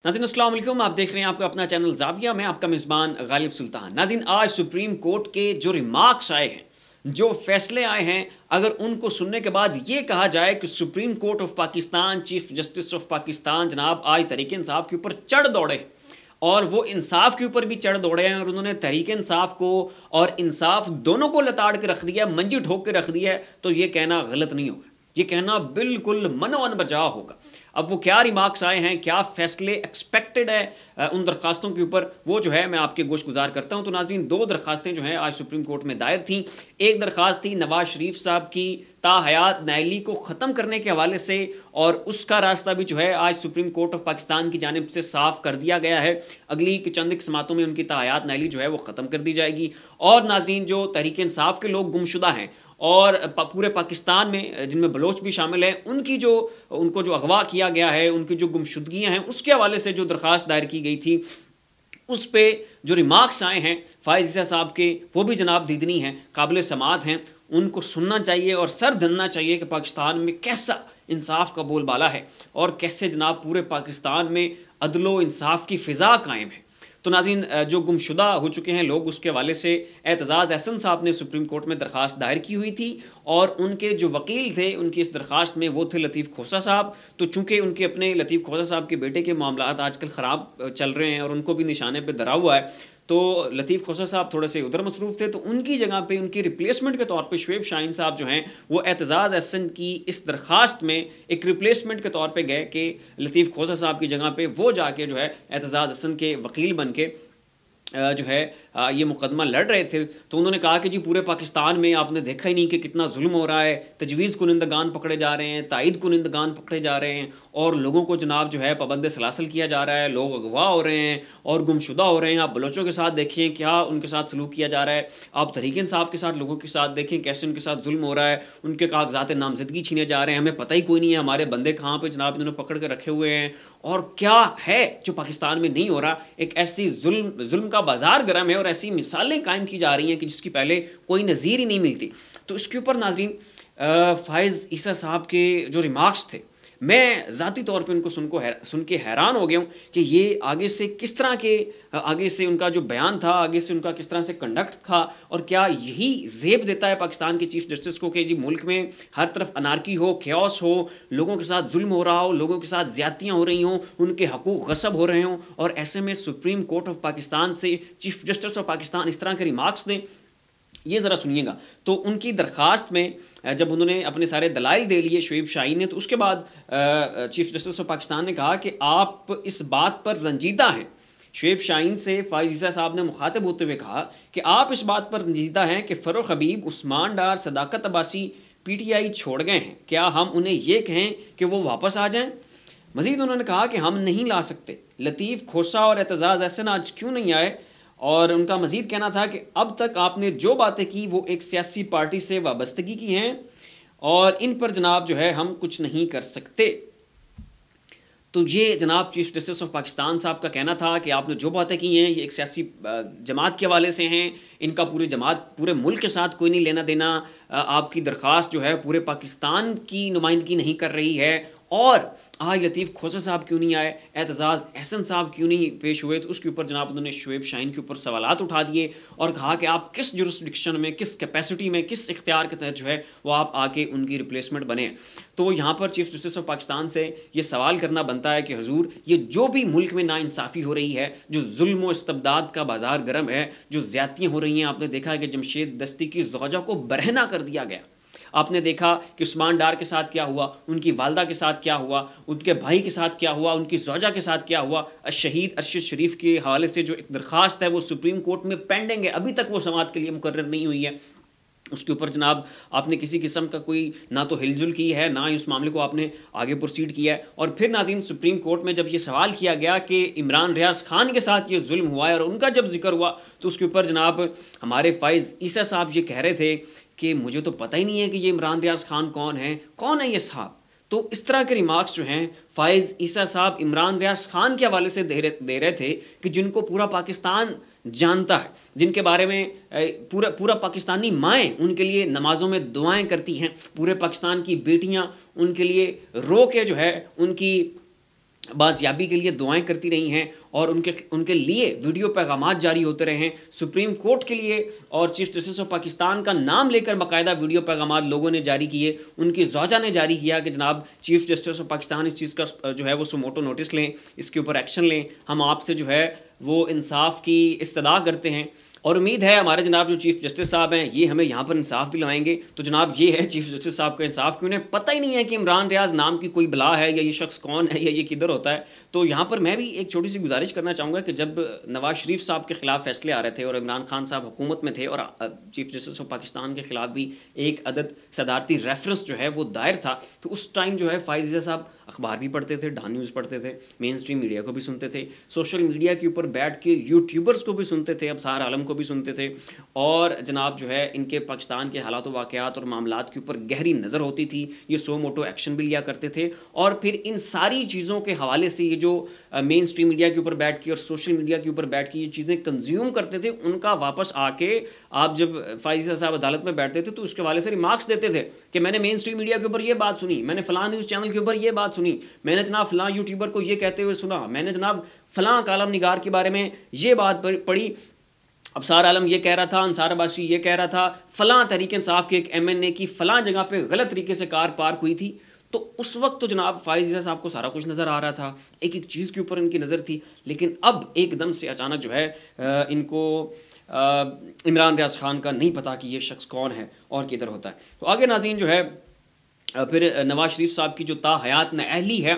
नाज़रीन अस्सलाम वालेकुम, आप देख रहे हैं आपका अपना चैनल ज़ाविया में आपका मेज़बान गालिब सुल्तान। नाज़रीन आज सुप्रीम कोर्ट के जो रिमार्क्स आए हैं, जो फैसले आए हैं, अगर उनको सुनने के बाद ये कहा जाए कि supreme court of Pakistan, chief justice of Pakistan जनाब आज तहरीक इंसाफ के ऊपर चढ़ दौड़े और वो इंसाफ के ऊपर भी चढ़ दौड़े हैं और उन्होंने तहरीक इंसाफ को और इंसाफ दोनों को लताड़ के रख दिया, मंजी ठोक के रख दिया है, तो ये कहना गलत नहीं होगा, ये कहना बिल्कुल मनोअन बजा होगा। अब वो क्या रिमार्क्स आए हैं, क्या फैसले एक्सपेक्टेड है उन दरखास्तों के ऊपर, वो जो है मैं आपके गोश गुजार करता हूं। तो नाज़रीन दो दरखास्तें जो हैं आज सुप्रीम कोर्ट में दायर थीं। एक दरखास्त थी नवाज शरीफ साहब की ताहयात नाअहली को ख़त्म करने के हवाले से, और उसका रास्ता भी जो है आज सुप्रीम कोर्ट ऑफ पाकिस्तान की जानिब से साफ़ कर दिया गया है। अगली चंद एक समातों में उनकी ताहयात नाअहली जो है वो ख़त्म कर दी जाएगी। और नाज़रीन जो तहरीक इंसाफ के लोग गुमशुदा हैं और पूरे पाकिस्तान में जिनमें बलोच भी शामिल हैं, उनको जो अगवा किया गया है, उनकी जो गुमशुदगियाँ हैं, उसके हवाले से जो दरख्वास्त दायर की गई थी, उस पे जो रिमार्क्स आए हैं फ़ाइज़ ईसा साहब के, वो भी जनाब दीदनी हैं, काबिल समात हैं। उनको सुनना चाहिए और सर धनना चाहिए कि पाकिस्तान में कैसा इंसाफ का बोलबाला है और कैसे जनाब पूरे पाकिस्तान में अदलो इंसाफ की फ़िज़ा कायम है। तो नाज़रीन जो गुमशुदा हो चुके हैं लोग, उसके हवाले से एतजाज़ एहसन साहब ने सुप्रीम कोर्ट में दरख्वास्त दायर की हुई थी और उनके जो वकील थे उनकी इस दरख्वास्त में वो थे लतीफ़ खोसा साहब। तो चूँकि उनके अपने लतीफ़ खोसा साहब के बेटे के मामलात आजकल ख़राब चल रहे हैं और उनको भी निशाने पर धरा हुआ है, तो लतीफ़ खोसा साहब थोड़े से उधर मसरूफ़ थे, तो उनकी जगह पे उनकी रिप्लेसमेंट के तौर पे शुएब शाहीन साहब जो हैं वो एतजाज़ एहसन की इस दरख्वास्त में एक रिप्लेसमेंट के तौर पे गए कि लतीफ़ खोसा साहब की जगह पे वो जाके जो है एतजाज़ एहसन के वकील बन के जो है ये मुकदमा लड़ रहे थे। तो उन्होंने कहा कि जी पूरे पाकिस्तान में आपने देखा ही नहीं कि कितना जुल्म हो रहा है, तजवीज़ कुनिंदगान पकड़े जा रहे हैं, ताइद कुनिंदगान पकड़े जा रहे हैं और लोगों को जनाब जो है पाबंद सलासल किया जा रहा है, लोग अगवा हो रहे हैं और गुमशुदा हो रहे हैं। आप बलोचों के साथ देखिए क्या उनके साथ सलूक किया जा रहा है, आप तहरीक इंसाफ के साथ लोगों के साथ देखें कैसे उनके साथ जुल्म हो रहा है, उनके कागजात नामजदगी छीने जा रहे हैं, हमें पता ही कोई नहीं है हमारे बंदे कहाँ पर जनाब इन्होंने पकड़ कर रखे हुए हैं। और क्या है जो पाकिस्तान में नहीं हो रहा, एक ऐसी जुल्म का बाजार गर्म है और ऐसी मिसालें कायम की जा रही हैं कि जिसकी पहले कोई नज़ीर ही नहीं मिलती। तो इसके ऊपर नाज़रीन फ़ाइज़ ईसा साहब के जो रिमार्क्स थे, मैं ज़ाती तौर पे उनको सुन के हैरान हो गया हूँ कि ये आगे से किस तरह के आगे से उनका जो बयान था, आगे से उनका किस तरह से कंडक्ट था, और क्या यही ज़ेब देता है पाकिस्तान के चीफ जस्टिस को कि जी मुल्क में हर तरफ अनारकी हो, ख्यास हो, लोगों के साथ जुल्म हो रहा हो, लोगों के साथ ज़्यादतियाँ हो रही हों, उनके हकूक़ गसब हो रहे हों, और ऐसे में सुप्रीम कोर्ट ऑफ पाकिस्तान से चीफ जस्टिस ऑफ पाकिस्तान इस तरह के रिमार्क्स दें। ये ज़रा सुनिएगा। तो उनकी दरख्वास्त में जब उन्होंने अपने सारे दलाइल दे लिए शुएब शाहीन ने, तो उसके बाद चीफ जस्टिस ऑफ पाकिस्तान ने कहा कि आप इस बात पर रंजीदा हैं। शुएब शाहीन से फ़ाइज़ ईसा साहब ने मुखातिब होते हुए कहा कि आप इस बात पर रंजीदा हैं कि फ़रूख हबीब, उस्मान डार, सदाकत अब्बासी PTI छोड़ गए हैं, क्या हम उन्हें यह कहें कि वो वापस आ जाएं? मज़ीद उन्होंने कहा कि हम नहीं ला सकते, लतीफ़ खोसा और एतजाज़ एहसन आज क्यों नहीं आए? और उनका मज़ीद कहना था कि अब तक आपने जो बातें की वो एक सियासी पार्टी से वाबस्तगी की हैं और इन पर जनाब जो है हम कुछ नहीं कर सकते। तो ये जनाब चीफ जस्टिस ऑफ पाकिस्तान साहब का कहना था कि आपने जो बातें की हैं ये एक सियासी जमात के हवाले से हैं, इनका पूरे मुल्क के साथ कोई नहीं लेना देना, आपकी दरख्वास्त जो है पूरे पाकिस्तान की नुमाइंदगी नहीं कर रही है। और आज लतीफ़ खोसा साहब क्यों नहीं आए, एतजाज़ एहसन साहब क्यों नहीं पेश हुए, तो उसके ऊपर जनाब उन्होंने शुएब शाहीन के ऊपर सवालात उठा दिए और कहा कि आप किस जुरिस्डिक्शन में, किस कैपेसिटी में, किस इख्तियार के तहत जो है वो आप आके उनकी रिप्लेसमेंट बने। तो यहाँ पर चीफ जस्टिस ऑफ पाकिस्तान से ये सवाल करना बनता है कि हुजूर ये जो भी मुल्क में नाइंसाफ़ी हो रही है, जो जुल्म व इस्तबदाद का बाजार गर्म है, जो ज़्यादतियाँ हो रही हैं, आपने देखा है कि जमशेद दस्ती की ज़ौजा को बरहना कर दिया गया, आपने देखा कि उस्मान डार के साथ क्या हुआ, उनकी वालदा के साथ क्या हुआ, उनके भाई के साथ क्या हुआ, उनकी ज़ौजा के साथ क्या हुआ। शहीद अरशद शरीफ के हवाले से जो एक दरख्वास्त है वो सुप्रीम कोर्ट में पेंडिंग है, अभी तक वो समाअत के लिए मुकर्रर नहीं हुई है। उसके ऊपर जनाब आपने किसी किस्म का कोई ना तो हिलजुल की है, ना ही उस मामले को आपने आगे प्रोसीड किया है। और फिर नाज़रीन सुप्रीम कोर्ट में जब ये सवाल किया गया कि इमरान रियाज खान के साथ ये जुल्म हुआ है और उनका जब जिक्र हुआ, तो उसके ऊपर जनाब हमारे फ़ाइज़ ईसा साहब ये कह रहे थे कि मुझे तो पता ही नहीं है कि ये इमरान रियाज खान कौन है ये साहब। तो इस तरह के रिमार्क्स जो हैं फ़ाइज़ ईसा साहब इमरान रियाज खान के हवाले से दे रहे थे कि जिनको पूरा पाकिस्तान जानता है, जिनके बारे में पूरा पाकिस्तानी माएँ उनके लिए नमाज़ों में दुआएं करती हैं, पूरे पाकिस्तान की बेटियां उनके लिए रो के जो है उनकी बाज़याबी के लिए दुआएं करती रही हैं और उनके उनके लिए वीडियो पैगामात जारी होते रहे हैं सुप्रीम कोर्ट के लिए, और चीफ जस्टिस ऑफ पाकिस्तान का नाम लेकर बाकायदा वीडियो पैगामात लोगों ने जारी किए। उनकी ज़ौजा ने जारी किया कि जनाब चीफ जस्टिस ऑफ पाकिस्तान इस चीज़ का जो है वो सुमोटो नोटिस लें, इसके ऊपर एक्शन लें, हम आपसे जो है वो इंसाफ की इस्तदा करते हैं और उम्मीद है हमारे जनाब जो चीफ जस्टिस साहब हैं ये हमें यहाँ पर इंसाफ दिलवाएंगे। तो जनाब ये है चीफ जस्टिस साहब का इंसाफ कि उन्हें पता ही नहीं है कि इमरान रियाज नाम की कोई बला है या ये शख्स कौन है या ये किधर होता है। तो यहाँ पर मैं भी एक छोटी सी गुजारिश करना चाहूँगा कि जब नवाज शरीफ साहब के खिलाफ फैसले आ रहे थे और इमरान खान साहब हुकूमत में थे और चीफ जस्टिस ऑफ पाकिस्तान के खिलाफ भी एक अदद सदारती रेफरेंस जो है वो दायर था, तो उस टाइम जो है फ़ाइज़ ईसा साहब अखबार भी पढ़ते थे, डॉन न्यूज़ पढ़ते थे, मेन स्ट्रीम मीडिया को भी सुनते थे, सोशल मीडिया के ऊपर बैठ के यूट्यूबर्स को भी सुनते थे, अबसार आलम को भी सुनते थे, और जनाब जो है इनके पाकिस्तान के हालात वाक़यात और मामलात के ऊपर गहरी नज़र होती थी। ये सो मोटो एक्शन भी लिया करते थे और फिर इन सारी चीज़ों के हवाले से ये जो मेन स्ट्रीम मीडिया के ऊपर बैठ के और सोशल मीडिया के ऊपर बैठ के ये चीज़ें कंज्यूम करते थे, उनका वापस आके आप जब फ़ाइज़ साहब अदालत में बैठते थे तो उसके हवाले से रिमार्क्स देते थे कि मैंने मेन स्ट्रीम मीडिया के ऊपर ये बात सुनी, मैंने फ़लाँ न्यूज़ चैनल के ऊपर ये बात सुनी, मैंने जनाब फ़लाँ यूट्यूबर को ये कहते हुए सुना, मैंने जनाब फ़लाँ कालम निगार के बारे में ये बात पढ़ी, अबसार आलम ये कह रहा था, अंसार अब्बासी ये कह रहा था, फ़लाँ तहरीक इंसाफ के एक MNA की फ़लाँ जगह पे गलत तरीके से कार पार्क हुई थी। तो उस वक्त तो जनाब फ़ाइज़ ईसा साहब को सारा कुछ नज़र आ रहा था, एक एक चीज़ के ऊपर इनकी नज़र थी, लेकिन अब एकदम से अचानक जो है इनको इमरान रियाज खान का नहीं पता कि ये शख्स कौन है और किधर होता है। तो आगे नाज़रीन जो है फिर नवाज शरीफ साहब की जो ताहयात नाअहली है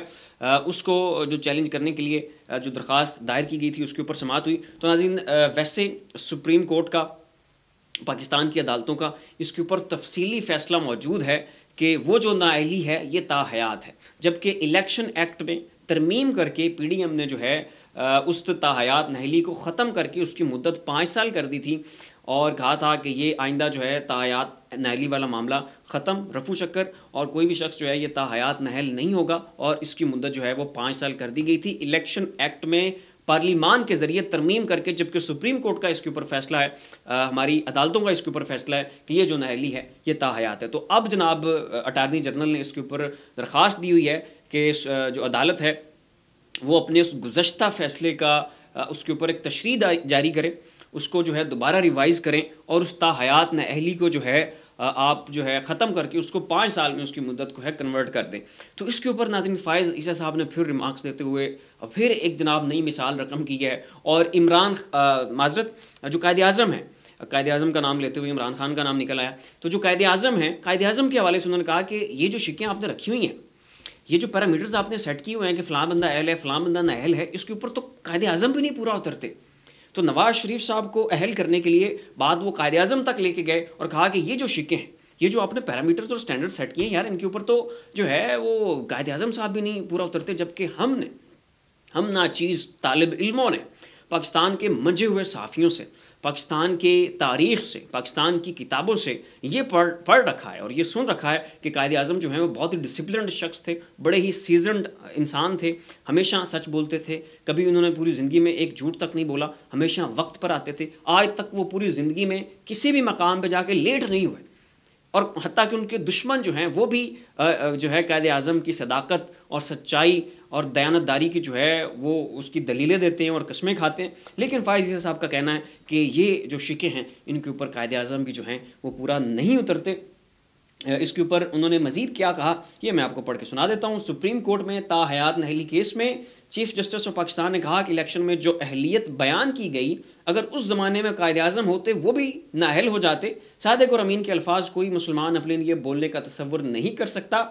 उसको जो चैलेंज करने के लिए जो दरख्वास्त दायर की गई थी उसके ऊपर समाअत हुई। तो नाज़रीन वैसे सुप्रीम कोर्ट का, पाकिस्तान की अदालतों का इसके ऊपर तफसीली फ़ैसला मौजूद है कि वो जो नाअहली है ये ताहयात है, जबकि इलेक्शन एक्ट में तरमीम करके PDM ने जो है उस ताहयात नाअहली को ख़त्म करके उसकी मुद्दत 5 साल कर दी थी और कहा था कि ये आइंदा जो है ताहयात नाअहली वाला मामला ख़त्म, रफू शक्कर, और कोई भी शख्स जो है ये ताहयात नाअहल नहीं होगा, और इसकी मुद्दत जो है वो 5 साल कर दी गई थी इलेक्शन एक्ट में पार्लिमान के ज़रिए तरमीम करके। जबकि सुप्रीम कोर्ट का इसके ऊपर फैसला है, हमारी अदालतों का इसके ऊपर फैसला है कि ये जो नाअहली है ये ताहयात है। तो अब जनाब अटारनी जनरल ने इसके ऊपर दरख्वास्त दी हुई है कि जो अदालत है वो अपने उस गुज़श्ता फ़ैसले का उसके ऊपर एक तशरीह जारी करें, उसको जो है दोबारा रिवाइज़ करें और उस ताहयात नाअहली को जो है आप जो है ख़त्म करके उसको 5 साल में उसकी मुद्दत को है कन्वर्ट कर दें। तो इसके ऊपर नाज़रीन फ़ाइज़ ईसा साहब ने फिर रिमार्क्स देते हुए फिर एक जनाब नई मिसाल रकम की है, और इमरान माजरत जो कायद आज़म है, कायद आज़म का नाम लेते हुए इमरान खान का नाम निकल आया, तो जो कायद आज़म है, कायद आज़म के हवाले से उन्होंने कहा कि ये जो शिकें आपने रखी हुई हैं, ये जो पैरामीटर्स आपने सेट किए हुए हैं कि फ़लाँ बंदा अहल है, फ़लाँ बंदा नाअहल है, इसके ऊपर तो कायद आज़म भी नहीं पूरा उतरते। तो नवाज शरीफ साहब को अहल करने के लिए बाद वो कायद आज़म तक लेके गए और कहा कि ये जो शिकें हैं, ये जो आपने पैरामीटर्स और स्टैंडर्ड सेट किए हैं यार, इनके ऊपर तो जो है वो कायद आज़म साहब भी नहीं पूरा उतरते, जबकि हम नाचीज़ तालिब इल्मों ने पाकिस्तान के मंझे हुए सहाफ़ियों से, पाकिस्तान के तारीख़ से, पाकिस्तान की किताबों से ये पढ़ रखा है और ये सुन रखा है कि कायद आज़म जो है वो बहुत ही डिसिप्लिन्ड शख्स थे, बड़े ही सीजनड इंसान थे, हमेशा सच बोलते थे, कभी उन्होंने पूरी ज़िंदगी में एक झूठ तक नहीं बोला, हमेशा वक्त पर आते थे, आज तक वो पूरी ज़िंदगी में किसी भी मकाम पर जाके लेट नहीं हुए, और हत्ता कि उनके दुश्मन जो हैं वो भी जो है कायद आज़म की सदाकत और सच्चाई और दयानतदारी की जो है वो उसकी दलीलें देते हैं और कस्में खाते हैं। लेकिन फ़ाइज़ ईसा साहब का कहना है कि ये जो शिकें हैं इनके ऊपर कायद आज़म भी जो हैं वो पूरा नहीं उतरते। इसके ऊपर उन्होंने मज़ीद क्या कहा ये मैं आपको पढ़ के सुना देता हूँ। सुप्रीम कोर्ट में ताहयात नाअहली केस में चीफ जस्टिस ऑफ पाकिस्तान ने कहा कि इलेक्शन में जो अहलियत बयान की गई, अगर उस ज़माने में कायद आज़म होते वो भी नाअहल हो जाते। सादिक और अमीन के अल्फाज कोई मुसलमान अपने लिए बोलने का तसव्वुर नहीं कर सकता।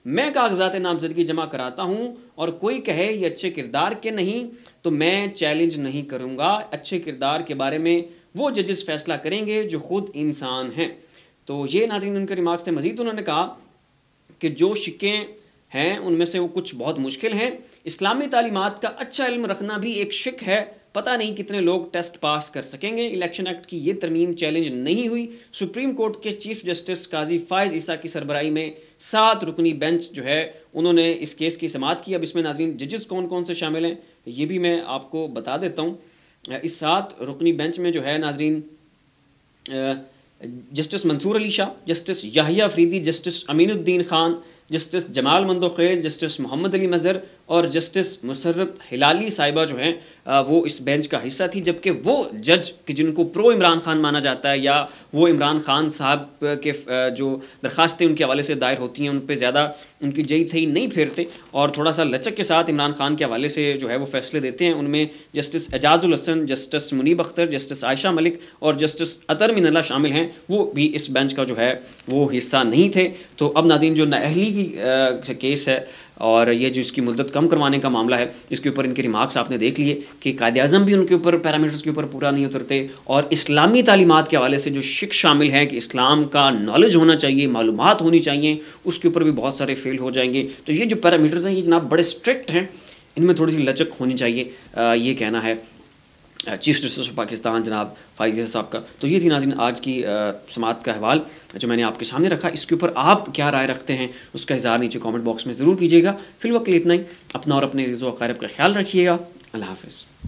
मैं कागजात नामजदगी जमा कराता हूँ और कोई कहे ये अच्छे किरदार के नहीं तो मैं चैलेंज नहीं करूँगा। अच्छे किरदार के बारे में वो जजेस फैसला करेंगे जो ख़ुद इंसान हैं। तो ये नाज़रीन उनके रिमार्क्स थे। मज़ीद उन्होंने कहा कि जो शिकें हैं उनमें से वो कुछ बहुत मुश्किल हैं। इस्लामी तालीमात का अच्छा इल्म रखना भी एक शिक है, पता नहीं कितने लोग टेस्ट पास कर सकेंगे। इलेक्शन एक्ट की ये तरमीम चैलेंज नहीं हुई। सुप्रीम कोर्ट के चीफ जस्टिस काजी फ़ाइज़ ईसा की सरबराही में 7 रुकनी बेंच जो है उन्होंने इस केस की समाअत की। अब इसमें नाज़रीन जजेस कौन कौन से शामिल हैं ये भी मैं आपको बता देता हूँ। इस 7 रुकनी बेंच में जो है नाज़रीन justice Mansoor Ali Shah, justice Yahya Afridi, justice Aminuddin Khan, justice Jamal Mandokhail, justice Mohammad Ali Mazhar और जस्टिस मुसर्रत हिलाली साहिबा जो हैं वो इस बेंच का हिस्सा थी, जबकि वो जज कि जिनको प्रो इमरान खान माना जाता है या वो इमरान खान साहब के जो दरख्वास्तें उनके हवाले से दायर होती हैं उन पर ज़्यादा उनकी जई थई नहीं फेरते और थोड़ा सा लचक के साथ इमरान खान के हवाले से जो है वो फैसले देते हैं। उनमें justice Ijazul Hasan, justice Munib Akhtar, justice Ayesha Malik और जस्टिस अतर मिनल्ला शामिल हैं, वो भी इस बेंच का जो है वो हिस्सा नहीं थे। तो अब नाज़रीन जो नाअहली की केस है और ये जो इसकी मुद्दत कम करवाने का मामला है, इसके ऊपर इनके रिमार्क्स आपने देख लिए कि कायद-ए-आज़म भी उनके ऊपर पैरामीटर्स के ऊपर पूरा नहीं उतरते और इस्लामी तालीमात के हवाले से जो शिक शामिल है कि इस्लाम का नॉलेज होना चाहिए, मालूमात होनी चाहिए, उसके ऊपर भी बहुत सारे फेल हो जाएंगे। तो ये जो पैरामीटर्स हैं ये जनाब बड़े स्ट्रिक्ट हैं, इनमें थोड़ी सी लचक होनी चाहिए, ये कहना है चीफ जस्टिस ऑफ पाकिस्तान जनाब फ़ाइज़ साहब का। तो ये थी नाज़रीन आज की समाअत का अहवाल जो मैंने आपके सामने रखा। इसके ऊपर आप क्या राय रखते हैं उसका इज़हार नीचे कमेंट बॉक्स में ज़रूर कीजिएगा। फिलहाल इतना ही, अपना और अपने अज़ीज़ व अक़ारिब का ख्याल रखिएगा। अल्लाह हाफ़िज़।